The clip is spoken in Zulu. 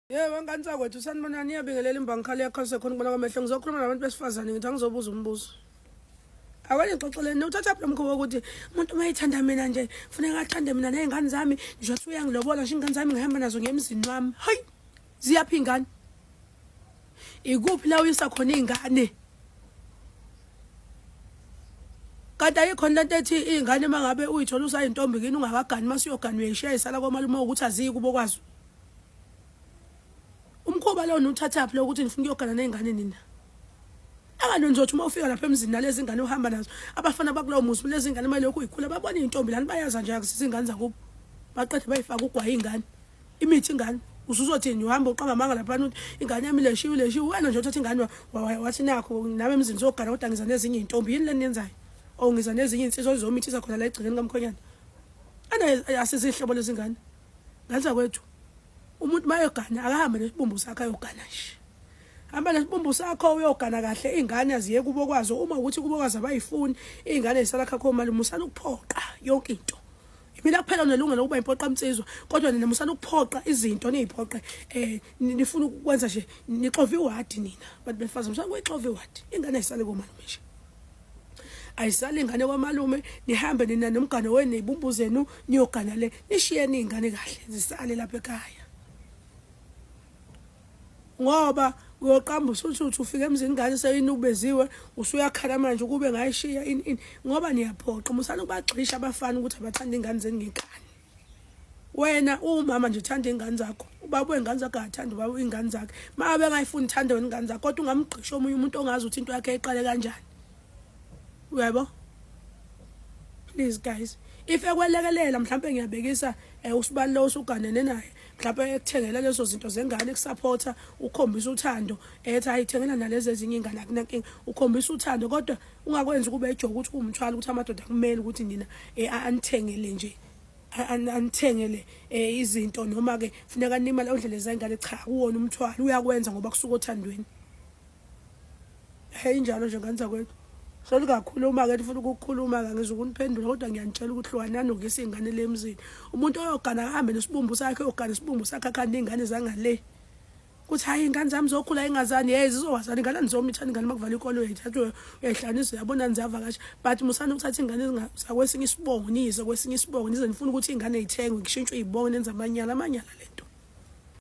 Yebo ngani sakwethu sanibonani iyabingelela imbangikhali yakho sekhona kubona kwamehlo ngizokhuluma nabantu besifazane ngithi angizobuza umbuzo. Awale ngixoxeleni uthatha phi mkhubo ukuthi umuntu mayithanda mina nje kufanele athande mina nezingane zami nje wathi uyangilobola nje ingane zami ngihamba nazo ngemzini wami. Hayi ziyaphi ingane? Ikuphi la uyisa khona izingane? Kanti ayikho lento ethi izingane mangabe uyithola usayintombi kini ungakagani masiyogani uyayishiya isala komalume ukuthi aziyi kubo kwazo. Umkhuba lo nuthathaphi lokuthi nifuna ukuyogana nezingane nina. Angani nje uthi uma ufika lapha emzini nalezi ingane uhamba nazo abafana bakulowo muzi lezi ingane manje lokhu ikhula babona intombi lani bayaza nje akusisi ingane zakubo. Baqede bayifaka ugwayi ingane. Imithi ingane usuzothini uhamba uqamba amanga lapha ukuthi ingane yami leshiwe wena nje uthatha ingane wathi nakho nami emzini zogana kodwa ngiza nezinye intombi yini leni yenzayo? Oh ngiza nezinye insizwa ezomithisa khona la egcikeni kamkhonyana. Ana asizihlobo lezi ingane. Ngaliza kwethu umuntu mayogana akahambe nesibumbu sakhe ayogana nje. Hamba nesibumbu sakho uyogana kahle ingane aziye kubo kwazo uma ukuthi kubo kwazo abayifuni ingane isala khakho malume usana ukuphoqa yonke into. Mina kuphela nelungelo lokuba impoqa umtsizwa kodwa nina musana ukuphoqa izinto niziphoqe nifuna ukwenza nje nixove iwadi nina bantu befazi musana kuyixove iwadi ingane ayisale komalume nje. Ayisale ingane kwamalume nihambe nina nomgane wenu nezibumbu zenu niyogana le nishiyeni ingane kahle zisale lapha ekhaya. Ngoba uyoqamba usuthi ufika emzini ingane seyinubeziwe usuyakhala manje ukube ngayishiya ini ngoba niyaphoqa musana ukubagxisha abafana ukuthi abathanda ingane zenu ngekani. Wena umama nje uthanda ingane zakho ubaba wengane zakho akathanda ubaba ingane zakhe mabe ngayifuni uthanda wena ingane zakho kodwa ungamgxisha omunye umuntu ongazi ukuthi into yakhe iqale kanjani. Uyabo? Please guys, if ekwelekelela mhlawumbe ngiyabekisa usibali lo usuganene naye mhlawumbe ekuthengela lezo zinto zengane ekusupporta ukhombisa uthando ethi ayithengela nalezi ezinye ingane akunankinga ukhombisa uthando kodwa ungakwenza kube ejoke ukuthi umthwalo ukuthi amadoda kumele ukuthi nina anithengele nje anithengele izinto noma ke funeka nima la ndlela zengane cha kuwona umthwalo uyakwenza ngoba kusuka othandweni. Hey njalo nje ngani zakwethu solo kakhuluma ke ufuna ukukhuluma ngizokuniphendula kodwa ngiyanitshela ukuthi hlwanana ngese ingane lemzini umuntu oyogana ahambe nesibumbu sakhe oyogana isibumbu sakhe akhanda ingane zangale kuthi hayi ingane zami zokhula ingazani zizowazana ingane nizomithana ingane makuvala ikolo uyayithatha uyayihlanisa uyabona nizavakasha but musana ukuthatha ingane zakwesinye isibongo nize kwesinye isibongo nize nifuna ukuthi ingane ithengwe ngishintshwe izibongo nenza amanyala lento